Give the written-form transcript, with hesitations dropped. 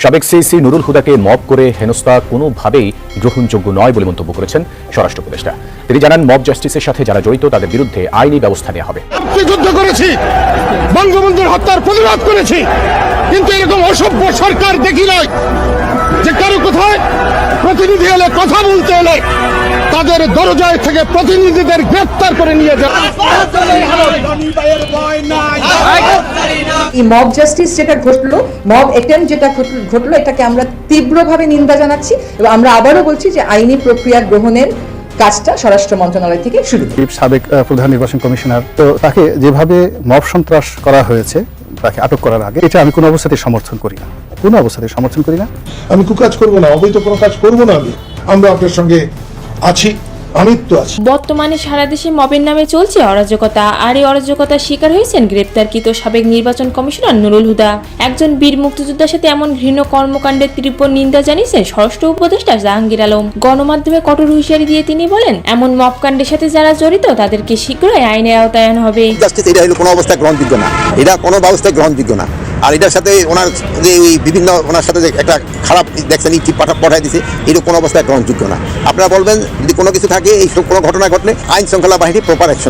সাবেক CEC Nurul হুদাকে mob করে হেনস্থা কোনোভাবেই গ্রহণযোগ্য নয় বলে মন্তব্য করেছেন স্বরাষ্ট্র উপদেষ্টা। তিনি জানান, মব জাস্টিসের সাথে যারা জড়িত তাদের বিরুদ্ধে আইনি ব্যবস্থা নেওয়া হবে। যুদ্ধ করেছি, বঙ্গবন্ধুর হত্যার প্রতিবাদ করেছি, কিন্তু এরকম অসভ্য সরকার দেখি নাই যে কারো কোথায় প্রতিনিধি এলে কথা বলতে এলে তাদের দরজায় থেকে প্রতিনিধিদের গ্রেফতার করে নিয়ে যায়। এই মব জাস্টিস যেটা ঘটলো, মব অ্যাটেম্প যেটা ঘটলো, এটাকে আমরা তীব্রভাবে নিন্দা জানাচ্ছি এবং আমরা আবারও বলছি যে আইনি প্রক্রিয়া গ্রহণের কাজটা স্বরাষ্ট্র মন্ত্রণালয় থেকে শুরু। সাবেক প্রধান নির্বাচন কমিশনার, তো তাকে যেভাবে মব সন্ত্রাস করা হয়েছে, তাকে আটক করার আগে, এটা আমি কোনো অবস্থাতেই সমর্থন করি না, কোনো অবস্থাতেই সমর্থন করি না। আমি কুকাজ করবো না, অবৈধ কোনো কাজ করবো না। আমরা আপনার সঙ্গে আছি, আমি তো আছি। বর্তমানে সারা দেশে মবের নামে চলছে অরাজকতা, আর এই অরাজকতার শিকার হয়েছেন গ্রেপ্তারকৃত সাবেক নির্বাচন কমিশনার নুরুল হুদা। একজন বীর মুক্তিযোদ্ধার সাথে এমন ঘৃণ্য কর্মকাণ্ডের তীব্র নিন্দা জানিয়েছেন স্বরাষ্ট্র উপদেষ্টা জাহাঙ্গীর আলম। গণমাধ্যমে কঠোর হুঁশিয়ারি দিয়ে তিনি বলেন, এমন মব কাণ্ডের সাথে যারা জড়িত তাদেরকে শীঘ্রই আইনের আওতায় আনা হবে। জাস্টিস এটা হলো কোনো অবস্থায় গ্রহণযোগ্য না, এটা কোনো ব্যবস্থায় গ্রহণযোগ্য না। আর এটার সাথে ওনার যে ওই বিভিন্ন ওনার সাথে যে একটা খারাপ দেখছেন চিঠি পাঠাই দিছে, এটা কোনো অবস্থায় গ্রহণযোগ্য না। আপনারা বলবেন যদি কোনো কিছু থাকে, এই কোনো ঘটনা ঘটলে আইন শৃঙ্খলা বাহিনী প্রপার অ্যাকশন।